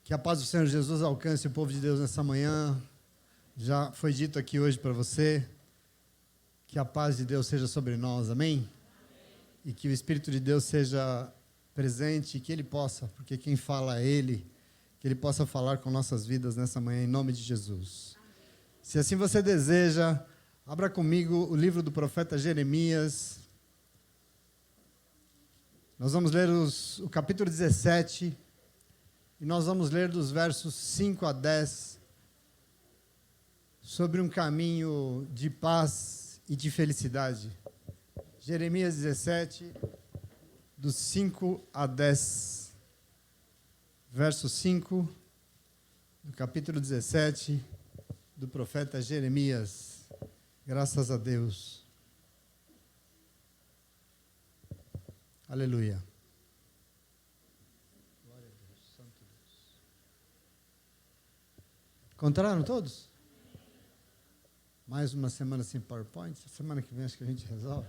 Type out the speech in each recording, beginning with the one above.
Que a paz do Senhor Jesus alcance o povo de Deus nessa manhã. Já foi dito aqui hoje para você. Que a paz de Deus seja sobre nós, amém? E que o Espírito de Deus seja presente, que Ele possa, porque quem fala é Ele, que Ele possa falar com nossas vidas nessa manhã, em nome de Jesus. Se assim você deseja, abra comigo o livro do profeta Jeremias. Nós vamos ler o capítulo 17, e nós vamos ler dos versos 5 a 10, sobre um caminho de paz e de felicidade. Jeremias 17, dos 5 a 10. Verso 5, do capítulo 17, do profeta Jeremias. Graças a Deus. Aleluia. Glória a Deus, santo Deus. Encontraram todos? Mais uma semana sem PowerPoint? Semana que vem acho que a gente resolve.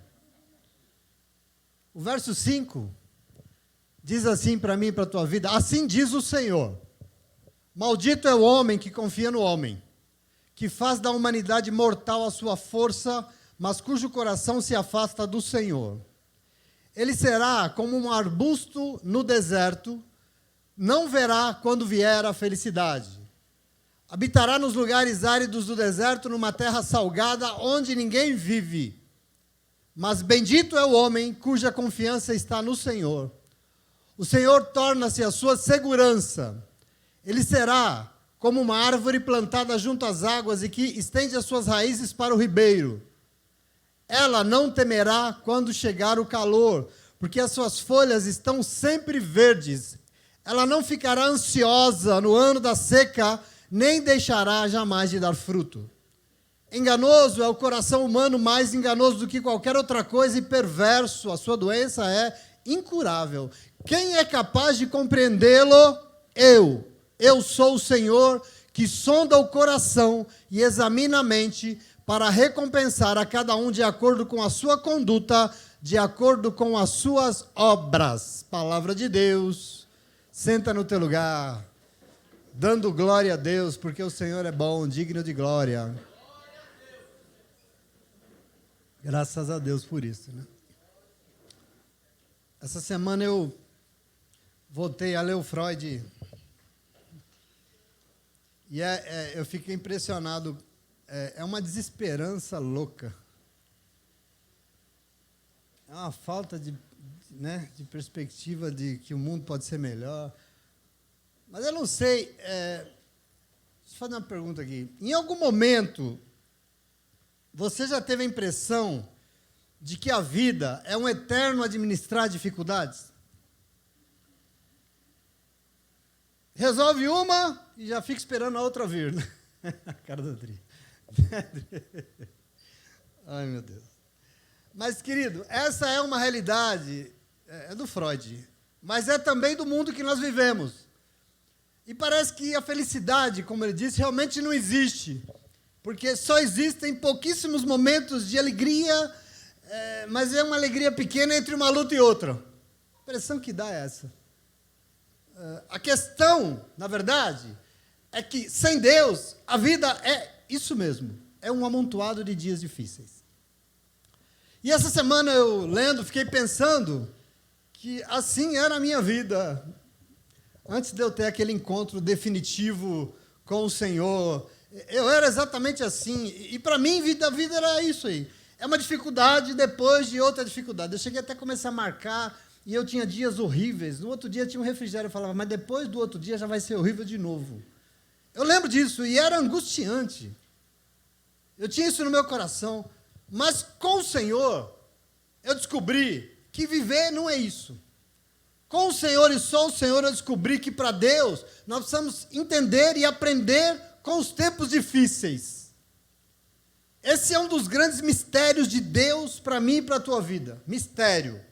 O verso 5 diz assim para mim e para a tua vida: assim diz o Senhor, maldito é o homem que confia no homem, que faz da humanidade mortal a sua força, mas cujo coração se afasta do Senhor. Ele será como um arbusto no deserto, não verá quando vier a felicidade. Habitará nos lugares áridos do deserto, numa terra salgada, onde ninguém vive. Mas bendito é o homem cuja confiança está no Senhor. O Senhor torna-se a sua segurança. Ele será como uma árvore plantada junto às águas e que estende as suas raízes para o ribeiro. Ela não temerá quando chegar o calor, porque as suas folhas estão sempre verdes. Ela não ficará ansiosa no ano da seca, nem deixará jamais de dar fruto. Enganoso é o coração humano, mais enganoso do que qualquer outra coisa, e perverso. A sua doença é incurável. Quem é capaz de compreendê-lo? Eu sou o Senhor, que sonda o coração e examina a mente, para recompensar a cada um de acordo com a sua conduta, de acordo com as suas obras. Palavra de Deus. Senta no teu lugar, dando glória a Deus, porque o Senhor é bom, digno de glória. Graças a Deus por isso, né? Essa semana eu voltei a ler o Freud, e eu fiquei impressionado. É uma desesperança louca. É uma falta de perspectiva de que o mundo pode ser melhor. Mas eu não sei. Deixa eu fazer uma pergunta aqui. Em algum momento, você já teve a impressão de que a vida é um eterno administrar dificuldades? Resolve uma e já fica esperando a outra vir. A cara do Adri. Ai, meu Deus. Mas, querido, essa é uma realidade, é do Freud, mas é também do mundo que nós vivemos. E parece que a felicidade, como ele disse, realmente não existe, porque só existem pouquíssimos momentos de alegria, mas é uma alegria pequena entre uma luta e outra. A impressão que dá é essa. A questão, na verdade, é que sem Deus, a vida é isso mesmo, é um amontoado de dias difíceis. E essa semana eu lendo, fiquei pensando que assim era a minha vida. Antes de eu ter aquele encontro definitivo com o Senhor, eu era exatamente assim. E para mim, a vida era isso aí. É uma dificuldade depois de outra dificuldade. Eu cheguei até a começar a marcar, e eu tinha dias horríveis. No outro dia tinha um refrigério, eu falava, mas depois do outro dia já vai ser horrível de novo. Eu lembro disso, e era angustiante. Eu tinha isso no meu coração. Mas com o Senhor, eu descobri que viver não é isso. Com o Senhor e só o Senhor, eu descobri que para Deus, nós precisamos entender e aprender com os tempos difíceis. Esse é um dos grandes mistérios de Deus para mim e para a tua vida. Mistério.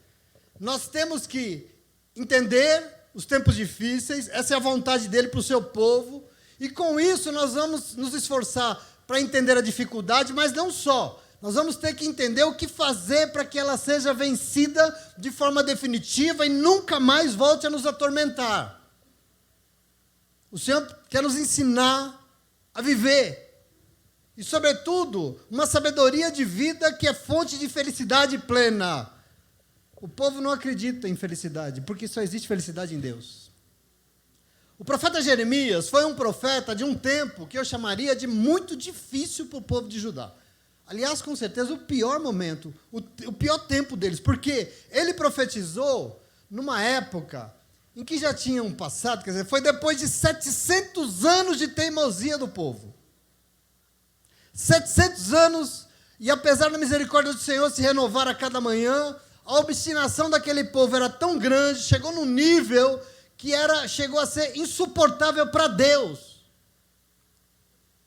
Nós temos que entender os tempos difíceis, essa é a vontade dele para o seu povo, e com isso nós vamos nos esforçar para entender a dificuldade, mas não só. Nós vamos ter que entender o que fazer para que ela seja vencida de forma definitiva e nunca mais volte a nos atormentar. O Senhor quer nos ensinar a viver. E, sobretudo, uma sabedoria de vida que é fonte de felicidade plena. O povo não acredita em felicidade, porque só existe felicidade em Deus. O profeta Jeremias foi um profeta de um tempo que eu chamaria de muito difícil para o povo de Judá. Aliás, com certeza, o pior momento, o pior tempo deles, porque ele profetizou numa época em que já tinham passado, quer dizer, foi depois de 700 anos de teimosia do povo. 700 anos, e apesar da misericórdia do Senhor se renovar a cada manhã, a obstinação daquele povo era tão grande, chegou num nível que chegou a ser insuportável para Deus.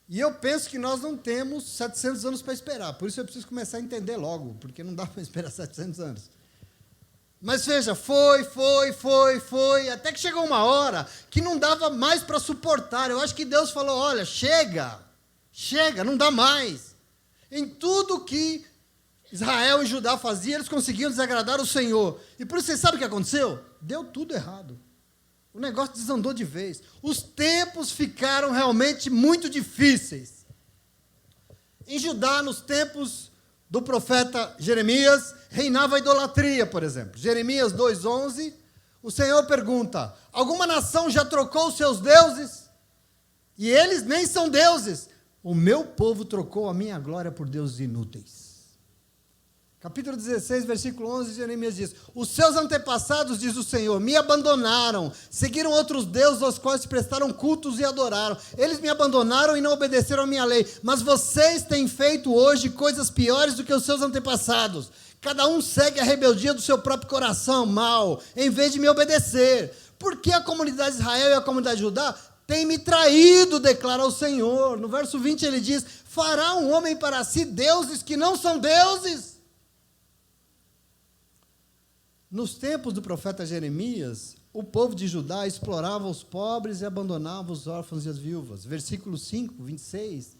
E eu penso que nós não temos 700 anos para esperar, por isso eu preciso começar a entender logo, porque não dá para esperar 700 anos. Mas veja, foi, até que chegou uma hora que não dava mais para suportar. Eu acho que Deus falou, olha, chega, não dá mais. Em tudo que Israel e Judá faziam, eles conseguiam desagradar o Senhor. E por isso, você sabe o que aconteceu? Deu tudo errado. O negócio desandou de vez. Os tempos ficaram realmente muito difíceis. Em Judá, nos tempos do profeta Jeremias, reinava a idolatria, por exemplo. Jeremias 2,11, o Senhor pergunta, alguma nação já trocou os seus deuses? E eles nem são deuses. O meu povo trocou a minha glória por deuses inúteis. Capítulo 16, versículo 11, Jeremias diz, os seus antepassados, diz o Senhor, me abandonaram, seguiram outros deuses aos quais se prestaram cultos e adoraram. Eles me abandonaram e não obedeceram a minha lei. Mas vocês têm feito hoje coisas piores do que os seus antepassados. Cada um segue a rebeldia do seu próprio coração mal, em vez de me obedecer. Porque a comunidade de Israel e a comunidade de Judá têm me traído, declara o Senhor. No verso 20 ele diz, fará um homem para si deuses que não são deuses? Nos tempos do profeta Jeremias, o povo de Judá explorava os pobres e abandonava os órfãos e as viúvas. Versículo 5, 26,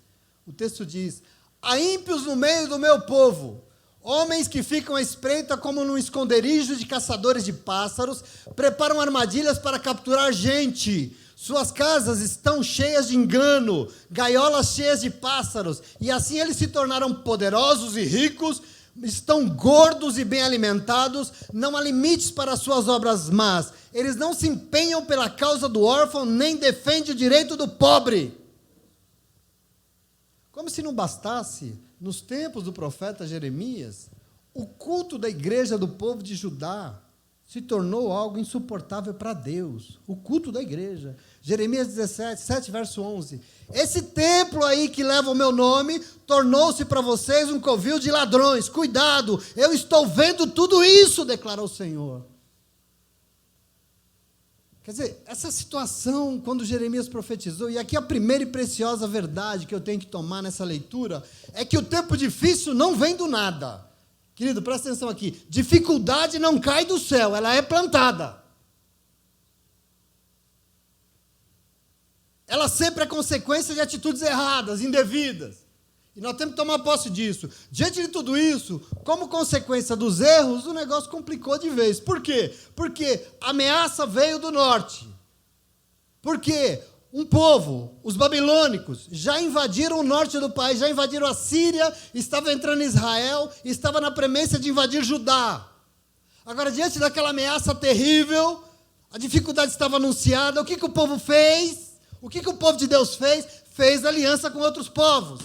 o texto diz, há ímpios no meio do meu povo, homens que ficam à espreita como num esconderijo de caçadores de pássaros, preparam armadilhas para capturar gente. Suas casas estão cheias de engano, gaiolas cheias de pássaros, e assim eles se tornaram poderosos e ricos, estão gordos e bem alimentados, não há limites para suas obras más. Eles não se empenham pela causa do órfão, nem defendem o direito do pobre. Como se não bastasse, nos tempos do profeta Jeremias, o culto da igreja do povo de Judá se tornou algo insuportável para Deus. O culto da igreja. Jeremias 17, verso 11. Esse templo aí que leva o meu nome, tornou-se para vocês um covil de ladrões. Cuidado, eu estou vendo tudo isso, declara o Senhor. Quer dizer, essa situação, quando Jeremias profetizou, e aqui a primeira e preciosa verdade que eu tenho que tomar nessa leitura, é que o tempo difícil não vem do nada. Querido, presta atenção aqui. Dificuldade não cai do céu, ela é plantada. Ela sempre é consequência de atitudes erradas, indevidas. E nós temos que tomar posse disso. Diante de tudo isso, como consequência dos erros, o negócio complicou de vez. Por quê? Porque a ameaça veio do norte. Porque um povo, os babilônicos, já invadiram o norte do país, já invadiram a Síria, estavam entrando em Israel, estava na premência de invadir Judá. Agora, diante daquela ameaça terrível, a dificuldade estava anunciada, o que o povo fez? O que o povo de Deus fez? Fez aliança com outros povos.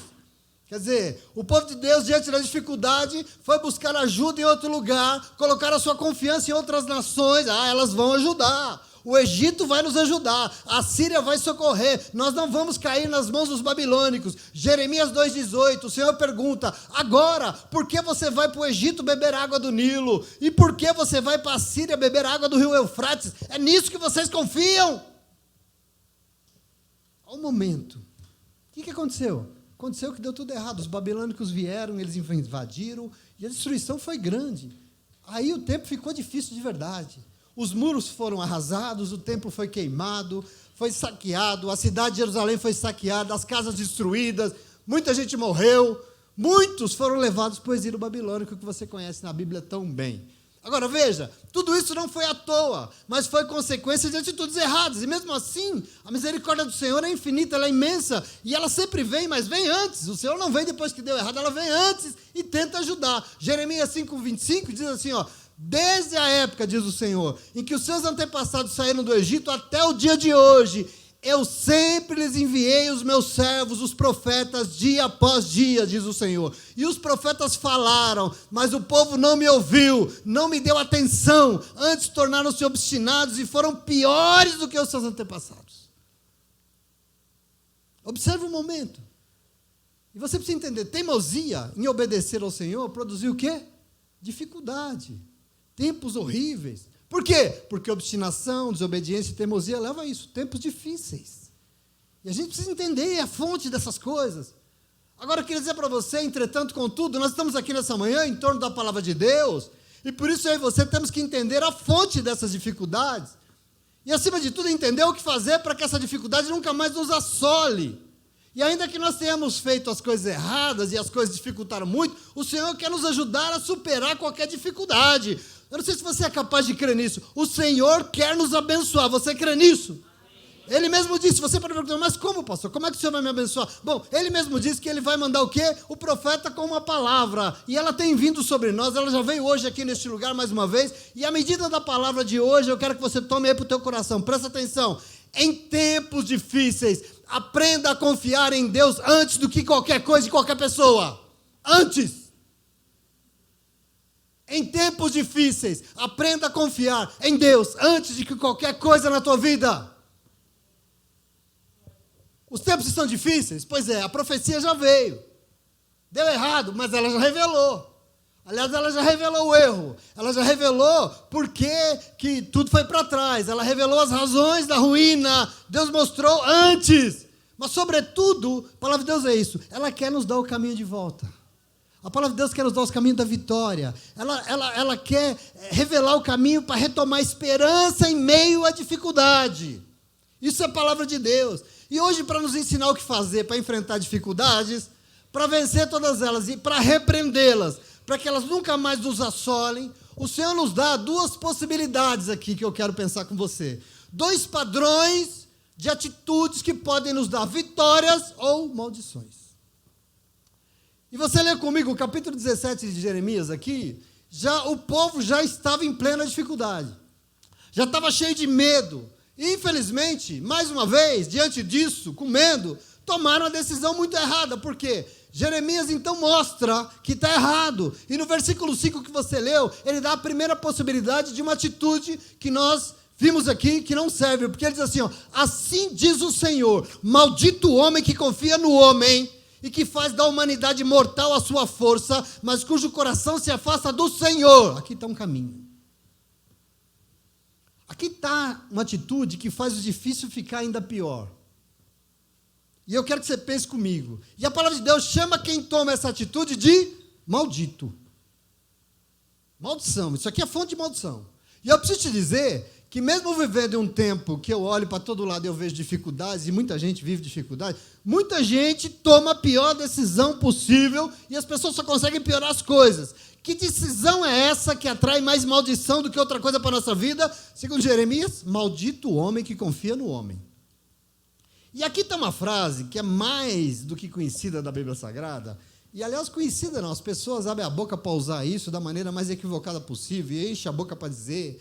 Quer dizer, o povo de Deus, diante da dificuldade, foi buscar ajuda em outro lugar, colocar a sua confiança em outras nações. Elas vão ajudar. O Egito vai nos ajudar, a Síria vai socorrer, nós não vamos cair nas mãos dos babilônicos. Jeremias 2,18, o Senhor pergunta, agora, por que você vai para o Egito beber água do Nilo? E por que você vai para a Síria beber água do rio Eufrates? É nisso que vocês confiam? Ao momento, o que aconteceu? Aconteceu que deu tudo errado, os babilônicos vieram, eles invadiram, e a destruição foi grande. Aí o tempo ficou difícil de verdade. Os muros foram arrasados, o templo foi queimado, foi saqueado, a cidade de Jerusalém foi saqueada, as casas destruídas, muita gente morreu, muitos foram levados para o exílio babilônico que você conhece na Bíblia tão bem. Agora veja, tudo isso não foi à toa, mas foi consequência de atitudes erradas. E mesmo assim, a misericórdia do Senhor é infinita, ela é imensa, e ela sempre vem, mas vem antes. O Senhor não vem depois que deu errado, ela vem antes e tenta ajudar. Jeremias 5:25 diz assim, desde a época, diz o Senhor, em que os seus antepassados saíram do Egito até o dia de hoje, eu sempre lhes enviei os meus servos, os profetas, dia após dia, diz o Senhor. E os profetas falaram, mas o povo não me ouviu, não me deu atenção. Antes tornaram-se obstinados e foram piores do que os seus antepassados. Observe um momento. E você precisa entender, teimosia em obedecer ao Senhor produziu o quê? Dificuldade, tempos horríveis. Por quê? Porque obstinação, desobediência e teimosia levam a isso, tempos difíceis. E a gente precisa entender a fonte dessas coisas. Agora eu queria dizer para você, entretanto, contudo, nós estamos aqui nessa manhã em torno da palavra de Deus, e por isso eu e você temos que entender a fonte dessas dificuldades. E acima de tudo, entender o que fazer para que essa dificuldade nunca mais nos assole. E ainda que nós tenhamos feito as coisas erradas e as coisas dificultaram muito, o Senhor quer nos ajudar a superar qualquer dificuldade. Eu não sei se você é capaz de crer nisso. O Senhor quer nos abençoar. Você crê nisso? Amém. Ele mesmo disse, você pode perguntar, mas como, pastor? Como é que o Senhor vai me abençoar? Bom, Ele mesmo disse que Ele vai mandar o quê? O profeta com uma palavra. E ela tem vindo sobre nós, ela já veio hoje aqui neste lugar mais uma vez. E à medida da palavra de hoje, eu quero que você tome aí para o teu coração. Presta atenção. Em tempos difíceis, aprenda a confiar em Deus antes do que qualquer coisa e qualquer pessoa. Antes. Em tempos difíceis, aprenda a confiar em Deus antes de que qualquer coisa na tua vida. Os tempos estão difíceis? Pois é, a profecia já veio. Deu errado, mas ela já revelou. Aliás, ela já revelou o erro. Ela já revelou por que tudo foi para trás. Ela revelou as razões da ruína. Deus mostrou antes. Mas, sobretudo, a palavra de Deus é isso. Ela quer nos dar o caminho de volta. A palavra de Deus quer nos dar os caminhos da vitória. Ela quer revelar o caminho para retomar a esperança em meio à dificuldade. Isso é a palavra de Deus. E hoje, para nos ensinar o que fazer para enfrentar dificuldades, para vencer todas elas e para repreendê-las, para que elas nunca mais nos assolem, o Senhor nos dá duas possibilidades aqui que eu quero pensar com você. Dois padrões de atitudes que podem nos dar vitórias ou maldições. E você lê comigo o capítulo 17 de Jeremias aqui, o povo já estava em plena dificuldade. Já estava cheio de medo. E, infelizmente, mais uma vez, diante disso, com medo, tomaram a decisão muito errada. Por quê? Jeremias, então, mostra que está errado. E no versículo 5 que você leu, ele dá a primeira possibilidade de uma atitude que nós vimos aqui, que não serve. Porque ele diz assim, assim diz o Senhor, maldito o homem que confia no homem, e que faz da humanidade mortal a sua força, mas cujo coração se afasta do Senhor. Aqui está um caminho. Aqui está uma atitude que faz o difícil ficar ainda pior. E eu quero que você pense comigo. E a palavra de Deus chama quem toma essa atitude de maldito. Maldição. Isso aqui é fonte de maldição. E eu preciso te dizer que mesmo vivendo em um tempo que eu olho para todo lado e eu vejo dificuldades, e muita gente vive dificuldades, muita gente toma a pior decisão possível e as pessoas só conseguem piorar as coisas. Que decisão é essa que atrai mais maldição do que outra coisa para a nossa vida? Segundo Jeremias, maldito o homem que confia no homem. E aqui está uma frase que é mais do que conhecida da Bíblia Sagrada, e aliás conhecida não, as pessoas abrem a boca para usar isso da maneira mais equivocada possível, e enchem a boca para dizer...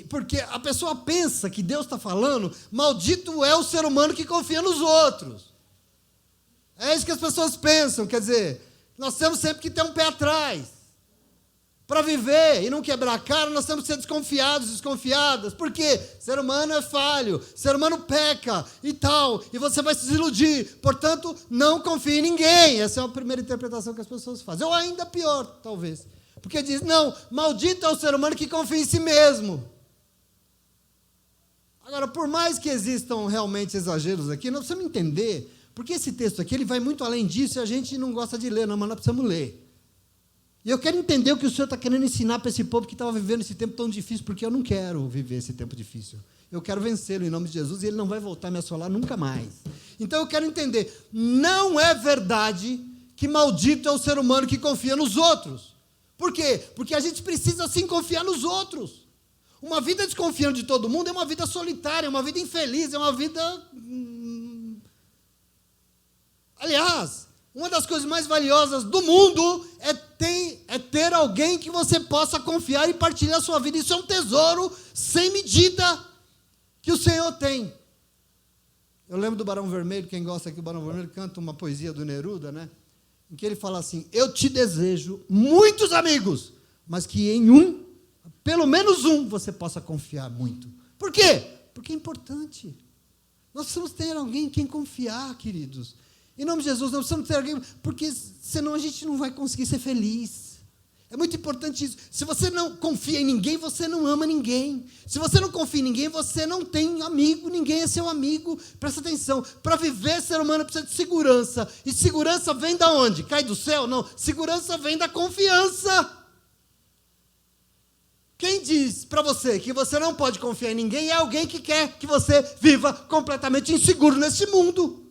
porque a pessoa pensa que Deus está falando, maldito é o ser humano que confia nos outros. É isso que as pessoas pensam, quer dizer, nós temos sempre que ter um pé atrás. Para viver e não quebrar a cara, nós temos que ser desconfiados, desconfiadas. Por quê? Ser humano é falho, ser humano peca e tal, e você vai se desiludir. Portanto, não confie em ninguém. Essa é a primeira interpretação que as pessoas fazem. Ou ainda pior, talvez. Porque diz, não, maldito é o ser humano que confia em si mesmo. Agora, por mais que existam realmente exageros aqui, nós precisamos entender, porque esse texto aqui ele vai muito além disso e a gente não gosta de ler, não, mas nós precisamos ler. E eu quero entender o que o Senhor está querendo ensinar para esse povo que estava vivendo esse tempo tão difícil, porque eu não quero viver esse tempo difícil. Eu quero vencê-lo em nome de Jesus e ele não vai voltar a me assolar nunca mais. Então eu quero entender, não é verdade que maldito é o ser humano que confia nos outros. Por quê? Porque a gente precisa sim confiar nos outros. Uma vida desconfiando de todo mundo é uma vida solitária, é uma vida infeliz, é uma vida... Aliás, uma das coisas mais valiosas do mundo é ter alguém que você possa confiar e partilhar a sua vida. Isso é um tesouro sem medida que o Senhor tem. Eu lembro do Barão Vermelho, quem gosta aqui do Barão Vermelho, canta uma poesia do Neruda, né? Em que ele fala assim: eu te desejo muitos amigos, mas que em pelo menos um, você possa confiar muito. Por quê? Porque é importante. Nós precisamos ter alguém em quem confiar, queridos. Em nome de Jesus, nós precisamos ter alguém, porque senão a gente não vai conseguir ser feliz. É muito importante isso. Se você não confia em ninguém, você não ama ninguém. Se você não confia em ninguém, você não tem amigo, ninguém é seu amigo. Presta atenção, para viver, ser humano precisa de segurança. E segurança vem da onde? Cai do céu? Não, segurança vem da confiança. Quem diz para você que você não pode confiar em ninguém é alguém que quer que você viva completamente inseguro nesse mundo.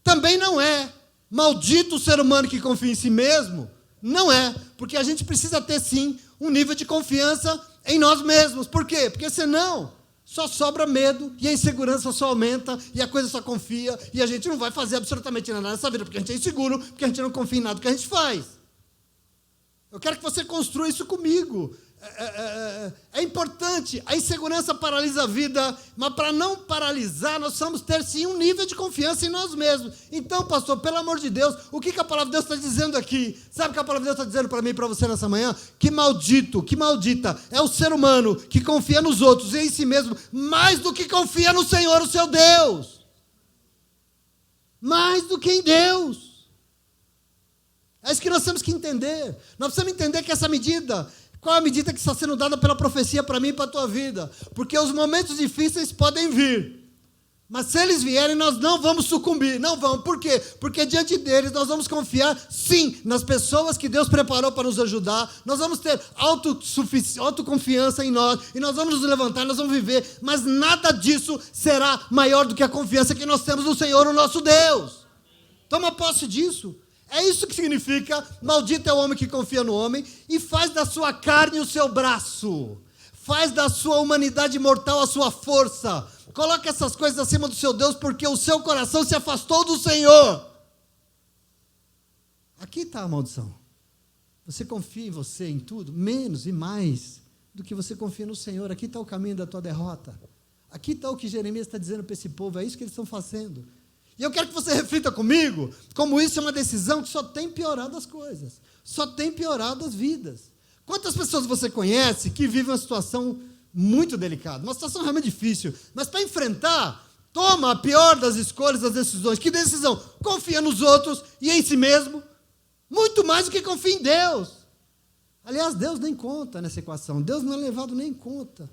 Também não é maldito o ser humano que confia em si mesmo. Não é, porque a gente precisa ter sim um nível de confiança em nós mesmos. Por quê? Porque senão só sobra medo e a insegurança só aumenta e a coisa só confia e a gente não vai fazer absolutamente nada nessa vida porque a gente é inseguro, porque a gente não confia em nada que a gente faz. Eu quero que você construa isso comigo. É importante. A insegurança paralisa a vida, mas para não paralisar, nós precisamos ter sim um nível de confiança em nós mesmos. Então, pastor, pelo amor de Deus, o que a palavra de Deus está dizendo aqui? Sabe o que a palavra de Deus está dizendo para mim e para você nessa manhã? Que maldito, que maldita é o ser humano que confia nos outros e em si mesmo, mais do que confia no Senhor, o seu Deus. Mais do que em Deus. É isso que nós temos que entender. Nós precisamos entender que essa medida... Qual é a medida que está sendo dada pela profecia para mim e para a tua vida? Porque os momentos difíceis podem vir. Mas se eles vierem, nós não vamos sucumbir. Não vamos. Por quê? Porque diante deles nós vamos confiar, sim, nas pessoas que Deus preparou para nos ajudar. Nós vamos ter autoconfiança em nós. E nós vamos nos levantar, nós vamos viver. Mas nada disso será maior do que a confiança que nós temos no Senhor, o nosso Deus. Toma posse disso. É isso que significa, maldito é o homem que confia no homem e faz da sua carne o seu braço, faz da sua humanidade mortal a sua força. Coloca essas coisas acima do seu Deus, porque o seu coração se afastou do Senhor. Aqui está a maldição. Você confia em você, em tudo, menos e mais do que você confia no Senhor. Aqui está o caminho da tua derrota. Aqui está o que Jeremias está dizendo para esse povo, é isso que eles estão fazendo. E eu quero que você reflita comigo, como isso é uma decisão que só tem piorado as coisas, só tem piorado as vidas. Quantas pessoas você conhece que vivem uma situação muito delicada, uma situação realmente difícil, mas para enfrentar, toma a pior das escolhas, das decisões. Que decisão? Confia nos outros e em si mesmo, muito mais do que confia em Deus. Aliás, Deus nem conta nessa equação, Deus não é levado nem em conta.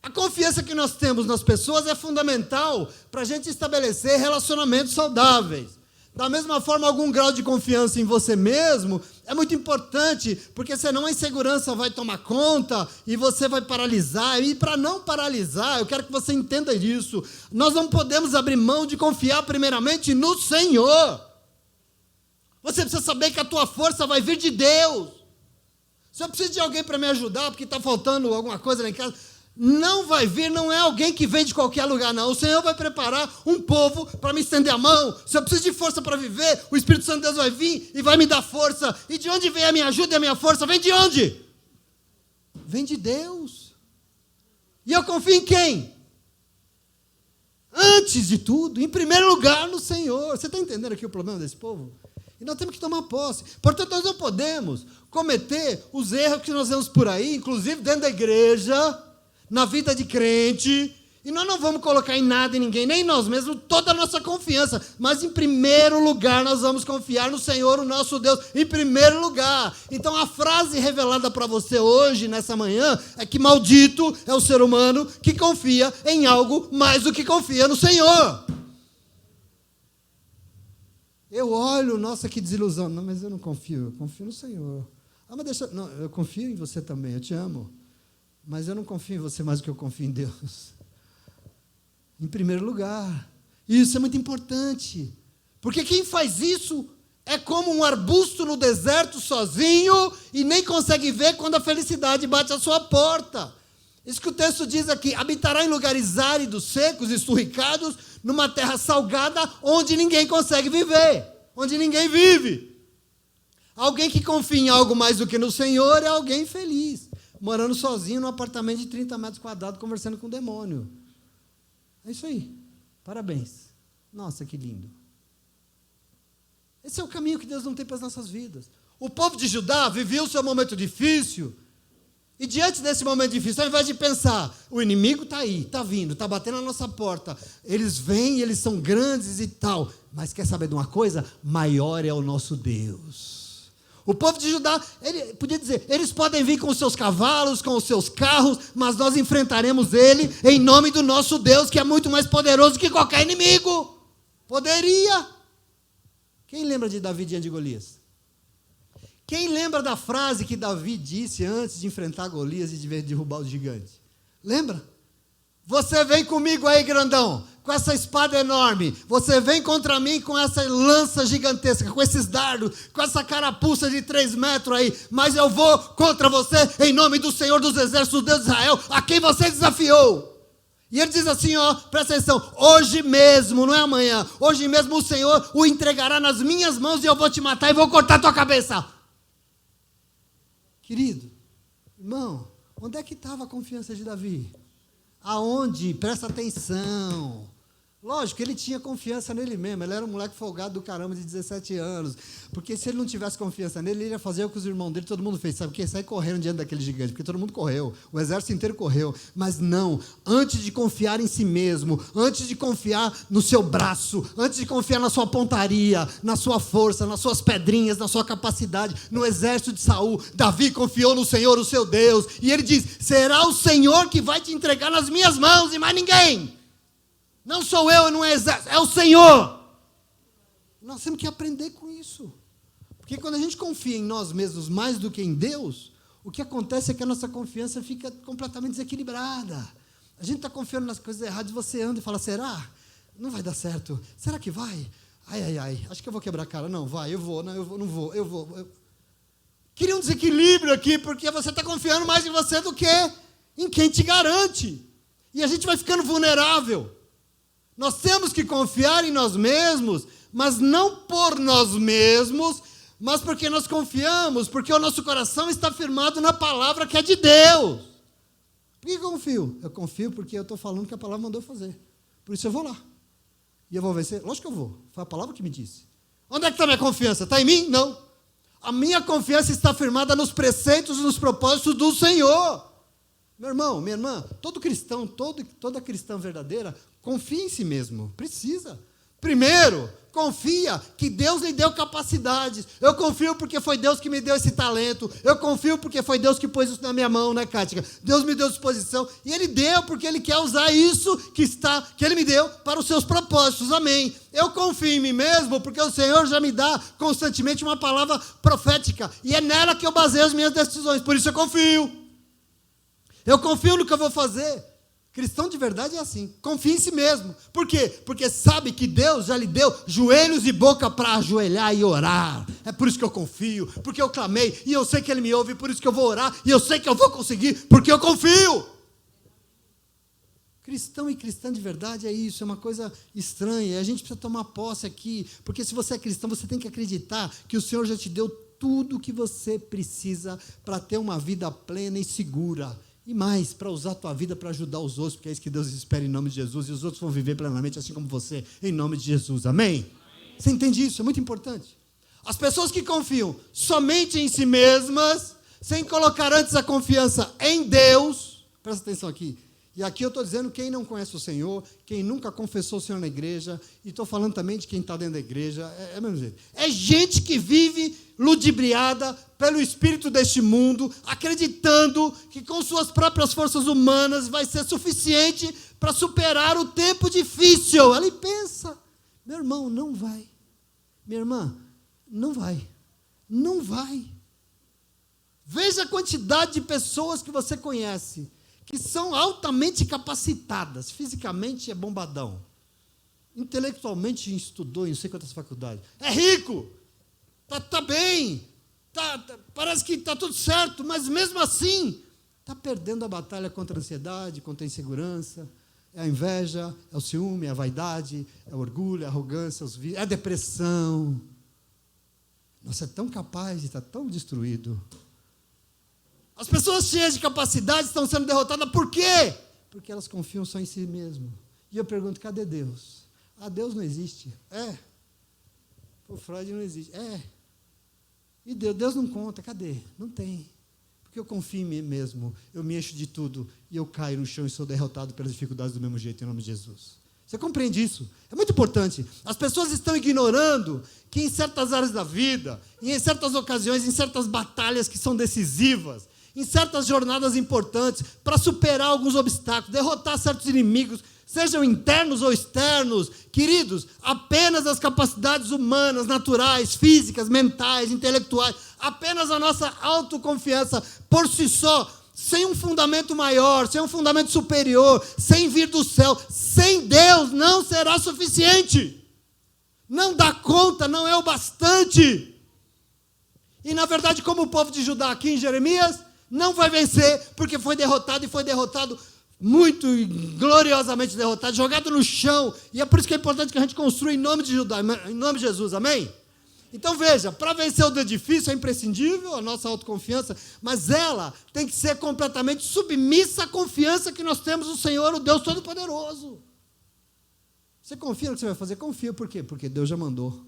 A confiança que nós temos nas pessoas é fundamental para a gente estabelecer relacionamentos saudáveis. Da mesma forma, algum grau de confiança em você mesmo é muito importante, porque senão a insegurança vai tomar conta e você vai paralisar. E para não paralisar, eu quero que você entenda isso, nós não podemos abrir mão de confiar primeiramente no Senhor. Você precisa saber que a tua força vai vir de Deus. Se eu preciso de alguém para me ajudar, porque está faltando alguma coisa lá em casa... Não vai vir, não é alguém que vem de qualquer lugar, não. O Senhor vai preparar um povo para me estender a mão. Se eu preciso de força para viver, o Espírito Santo de Deus vai vir e vai me dar força. E de onde vem a minha ajuda e a minha força? Vem de onde? Vem de Deus. E eu confio em quem? Antes de tudo, em primeiro lugar, no Senhor. Você está entendendo aqui o problema desse povo? E nós temos que tomar posse. Portanto, nós não podemos cometer os erros que nós vemos por aí, inclusive dentro da igreja, na vida de crente, e nós não vamos colocar em nada, em ninguém, nem em nós mesmos, toda a nossa confiança, mas em primeiro lugar nós vamos confiar no Senhor, o nosso Deus, em primeiro lugar. Então a frase revelada para você hoje, nessa manhã, é que maldito é o ser humano que confia em algo mais do que confia no Senhor. Eu olho, nossa, que desilusão, não, mas eu não confio, eu confio no Senhor. Ah, mas deixa, não, eu confio em você também, eu te amo. Mas eu não confio em você mais do que eu confio em Deus. Em primeiro lugar. E isso é muito importante. Porque quem faz isso É como um arbusto no deserto sozinho e nem consegue ver quando a felicidade bate à sua porta. Isso que o texto diz aqui: habitará em lugares áridos, secos e esturricados, numa terra salgada onde ninguém consegue viver, onde ninguém vive. Alguém que confia em algo mais do que no Senhor é alguém feliz, morando sozinho num apartamento de 30 metros quadrados, conversando com o demônio. É isso aí. Parabéns. Nossa, que lindo. Esse é o caminho que Deus não tem para as nossas vidas. O povo de Judá vivia o seu momento difícil, e diante desse momento difícil, ao invés de pensar, o inimigo está aí, está vindo, está batendo na nossa porta, eles vêm, eles são grandes e tal, mas quer saber de uma coisa? Maior é o nosso Deus. O povo de Judá, ele podia dizer, eles podem vir com os seus cavalos, com os seus carros, mas nós enfrentaremos ele em nome do nosso Deus, que é muito mais poderoso que qualquer inimigo. Poderia. Quem lembra de Davi diante de Golias? Quem lembra da frase que Davi disse antes de enfrentar Golias e de derrubar o gigante? Lembra? Você vem comigo aí, grandão, com essa espada enorme. Você vem contra mim com essa lança gigantesca, com esses dardos, com essa carapuça de 3 metros aí. Mas eu vou contra você em nome do Senhor dos Exércitos, Deus de Israel, a quem você desafiou. E ele diz assim, ó, presta atenção, hoje mesmo, não é amanhã, hoje mesmo o Senhor o entregará nas minhas mãos e eu vou te matar e vou cortar tua cabeça. Querido, irmão, onde é que estava a confiança de Davi? Aonde? Presta atenção. Lógico, ele tinha confiança nele mesmo, ele era um moleque folgado do caramba de 17 anos, porque se ele não tivesse confiança nele, ele ia fazer o que os irmãos dele, todo mundo fez, sabe o quê? Sair correndo diante daquele gigante, porque todo mundo correu, o exército inteiro correu, mas não, antes de confiar em si mesmo, antes de confiar no seu braço, antes de confiar na sua pontaria, na sua força, nas suas pedrinhas, na sua capacidade, no exército de Saul, Davi confiou no Senhor, o seu Deus, e ele diz, será o Senhor que vai te entregar nas minhas mãos e mais ninguém. Não sou eu, não é exército, é o Senhor. Nós temos que aprender com isso. Porque quando a gente confia em nós mesmos mais do que em Deus, o que acontece é que a nossa confiança fica completamente desequilibrada. A gente está confiando nas coisas erradas e você anda e fala, será? Não vai dar certo. Será que vai? Ai, acho que eu vou quebrar a cara. Não, vai, eu vou, não vou. Queria um desequilíbrio aqui, porque você está confiando mais em você do que em quem te garante. E a gente vai ficando vulnerável. Nós temos que confiar em nós mesmos, mas não por nós mesmos, mas porque nós confiamos, porque o nosso coração está firmado na palavra que é de Deus. Por que eu confio? Eu confio porque eu estou falando que a palavra mandou fazer. Por isso eu vou lá. E eu vou vencer? Lógico que eu vou. Foi a palavra que me disse. Onde é que está a minha confiança? Está em mim? Não. A minha confiança está firmada nos preceitos e nos propósitos do Senhor. Meu irmão, minha irmã, todo cristão, toda cristã verdadeira, confia em si mesmo. Precisa. Primeiro, confia que Deus lhe deu capacidades. Eu confio porque foi Deus que me deu esse talento. Eu confio porque foi Deus que pôs isso na minha mão, né, Kátia? Deus me deu disposição. E Ele deu porque Ele quer usar isso que Ele me deu para os seus propósitos. Amém. Eu confio em mim mesmo porque o Senhor já me dá constantemente uma palavra profética. E é nela que eu baseio as minhas decisões. Por isso eu confio. Eu confio no que eu vou fazer. Cristão de verdade é assim, confia em si mesmo. Por quê? Porque sabe que Deus já lhe deu joelhos e boca para ajoelhar e orar. É por isso que eu confio, porque eu clamei e eu sei que Ele me ouve, por isso que eu vou orar e eu sei que eu vou conseguir, porque eu confio. Cristão e cristã de verdade é isso, é uma coisa estranha. A gente precisa tomar posse aqui, porque se você é cristão, você tem que acreditar que o Senhor já te deu tudo o que você precisa para ter uma vida plena e segura. E mais, para usar a tua vida para ajudar os outros, porque é isso que Deus espera em nome de Jesus, e os outros vão viver plenamente assim como você, em nome de Jesus, amém? Amém. Você entende isso? É muito importante. As pessoas que confiam somente em si mesmas, sem colocar antes a confiança em Deus, presta atenção aqui, e aqui eu estou dizendo quem não conhece o Senhor, quem nunca confessou o Senhor na igreja, e estou falando também de quem está dentro da igreja, é mesmo jeito. É gente que vive ludibriada pelo espírito deste mundo, acreditando que com suas próprias forças humanas vai ser suficiente para superar o tempo difícil. Ele pensa, meu irmão, não vai. Minha irmã, não vai. Não vai. Veja a quantidade de pessoas que você conhece, que são altamente capacitadas, fisicamente é bombadão, intelectualmente estudou em não sei quantas faculdades, é rico, Tá bem, parece que está tudo certo, mas mesmo assim, está perdendo a batalha contra a ansiedade, contra a insegurança, é a inveja, é o ciúme, é a vaidade, é o orgulho, é a arrogância, é a depressão. Nossa, é tão capaz de estar tão destruído. As pessoas cheias de capacidade estão sendo derrotadas, por quê? Porque elas confiam só em si mesmas. E eu pergunto, cadê Deus? Deus não existe. O Freud não existe. E Deus não conta, cadê? Não tem. Porque eu confio em mim mesmo, eu me encho de tudo, e eu caio no chão e sou derrotado pelas dificuldades do mesmo jeito, em nome de Jesus. Você compreende isso? É muito importante. As pessoas estão ignorando que em certas áreas da vida, em certas ocasiões, em certas batalhas que são decisivas, em certas jornadas importantes, para superar alguns obstáculos, derrotar certos inimigos, sejam internos ou externos, queridos, apenas as capacidades humanas, naturais, físicas, mentais, intelectuais, apenas a nossa autoconfiança por si só, sem um fundamento maior, sem um fundamento superior, sem vir do céu, sem Deus, não será suficiente. Não dá conta, não é o bastante. E, na verdade, como o povo de Judá aqui em Jeremias, não vai vencer, porque foi derrotado, e foi derrotado muito gloriosamente derrotado, jogado no chão, e é por isso que é importante que a gente construa em nome de Judá, em nome de Jesus, amém? Então veja, para vencer o dia difícil é imprescindível a nossa autoconfiança, mas ela tem que ser completamente submissa à confiança que nós temos no Senhor, o Deus Todo-Poderoso. Você confia no que você vai fazer? Confia, por quê? Porque Deus já mandou.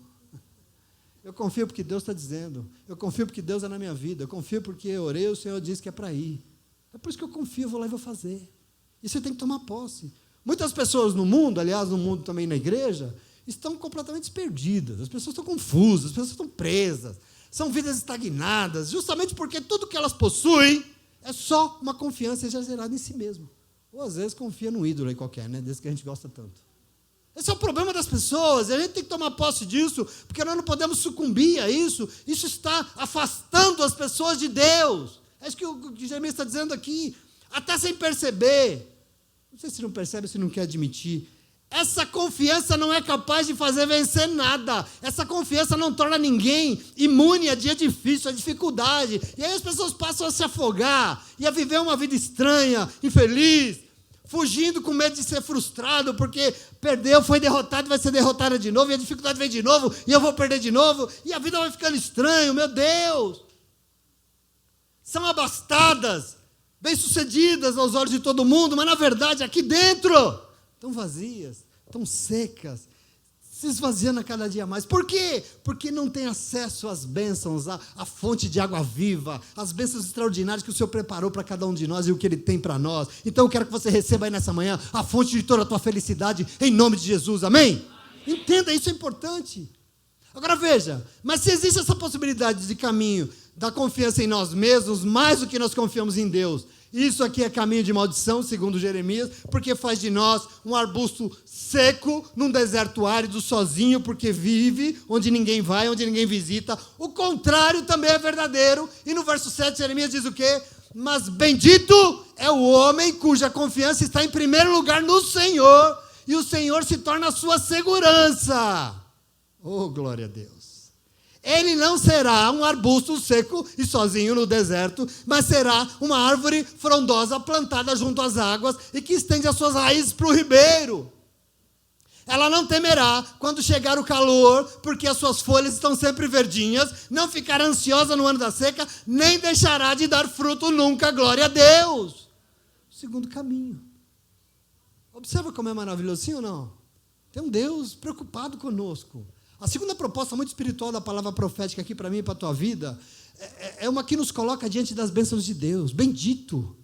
Eu confio porque Deus está dizendo, eu confio porque Deus é na minha vida, eu confio porque eu orei, o Senhor disse que é para ir. É por isso que eu confio, eu vou lá e vou fazer. E você tem que tomar posse. Muitas pessoas no mundo, aliás, no mundo também na igreja, estão completamente perdidas, as pessoas estão confusas, as pessoas estão presas, são vidas estagnadas, justamente porque tudo que elas possuem é só uma confiança exagerada em si mesmo. Ou às vezes confia num ídolo aí qualquer, desse que a gente gosta tanto. Esse é o problema das pessoas, a gente tem que tomar posse disso, porque nós não podemos sucumbir a isso, isso está afastando as pessoas de Deus. É isso que o Jeremias está dizendo aqui, até sem perceber. Não sei se não percebe, se não quer admitir. Essa confiança não é capaz de fazer vencer nada. Essa confiança não torna ninguém imune a dia difícil, a dificuldade. E aí as pessoas passam a se afogar e a viver uma vida estranha, infeliz, fugindo com medo de ser frustrado, porque perdeu, foi derrotado, vai ser derrotada de novo, e a dificuldade vem de novo, e eu vou perder de novo, e a vida vai ficando estranha, meu Deus. São abastadas, bem-sucedidas aos olhos de todo mundo, mas na verdade aqui dentro estão vazias, estão secas, se esvaziando a cada dia mais. Por quê? Porque não tem acesso às bênçãos, à fonte de água viva, às bênçãos extraordinárias que o Senhor preparou para cada um de nós e o que Ele tem para nós. Então eu quero que você receba aí nessa manhã a fonte de toda a tua felicidade, em nome de Jesus, amém? Entenda, isso é importante. Agora veja, mas se existe essa possibilidade de caminho da confiança em nós mesmos, mais do que nós confiamos em Deus, isso aqui é caminho de maldição, segundo Jeremias, porque faz de nós um arbusto seco, num deserto árido, sozinho, porque vive onde ninguém vai, onde ninguém visita. O contrário também é verdadeiro. E no verso 7, Jeremias diz o quê? Mas bendito é o homem cuja confiança está em primeiro lugar no Senhor, e o Senhor se torna a sua segurança. Oh, glória a Deus. Ele não será um arbusto seco e sozinho no deserto, mas será uma árvore frondosa plantada junto às águas e que estende as suas raízes para o ribeiro. Ela não temerá quando chegar o calor, porque as suas folhas estão sempre verdinhas, não ficará ansiosa no ano da seca, nem deixará de dar fruto nunca, glória a Deus. Segundo caminho. Observa como é maravilhoso, sim ou não? Tem um Deus preocupado conosco. A segunda proposta muito espiritual da palavra profética aqui para mim e para a tua vida é uma que nos coloca diante das bênçãos de Deus. Bendito.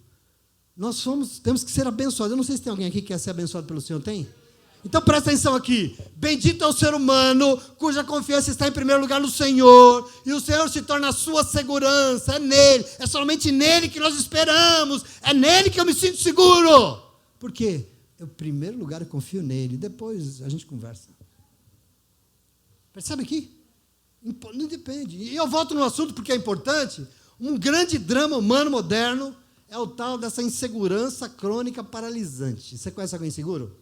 Nós temos que ser abençoados. Eu não sei se tem alguém aqui que quer ser abençoado pelo Senhor, tem? Então presta atenção aqui. Bendito é o ser humano cuja confiança está em primeiro lugar no Senhor, e o Senhor se torna a sua segurança. É nele, é somente nele que nós esperamos, é nele que eu me sinto seguro. Por quê? Eu, em primeiro lugar, eu confio nele, depois a gente conversa. Percebe aqui? Não depende. E eu volto no assunto porque é importante. Um grande drama humano moderno é o tal dessa insegurança crônica paralisante. Você conhece alguém inseguro?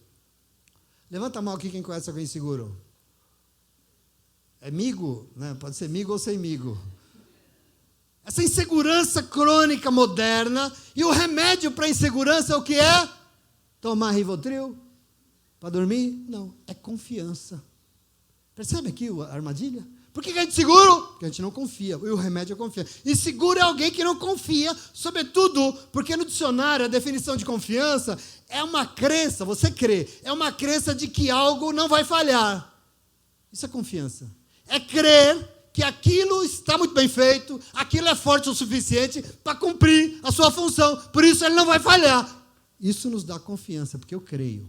Levanta a mão aqui quem conhece alguém inseguro. É migo, né? Pode ser migo ou sem migo. Essa insegurança crônica moderna, e o remédio para a insegurança é o que é? Tomar Rivotril para dormir? Não, é confiança. Percebe aqui a armadilha? Por que a gente é inseguro? Porque a gente não confia, e o remédio é confiança. Inseguro é alguém que não confia, sobretudo porque no dicionário a definição de confiança é uma crença, você crê, é uma crença de que algo não vai falhar. Isso é confiança. É crer que aquilo está muito bem feito, aquilo é forte o suficiente para cumprir a sua função, por isso ele não vai falhar. Isso nos dá confiança, porque eu creio.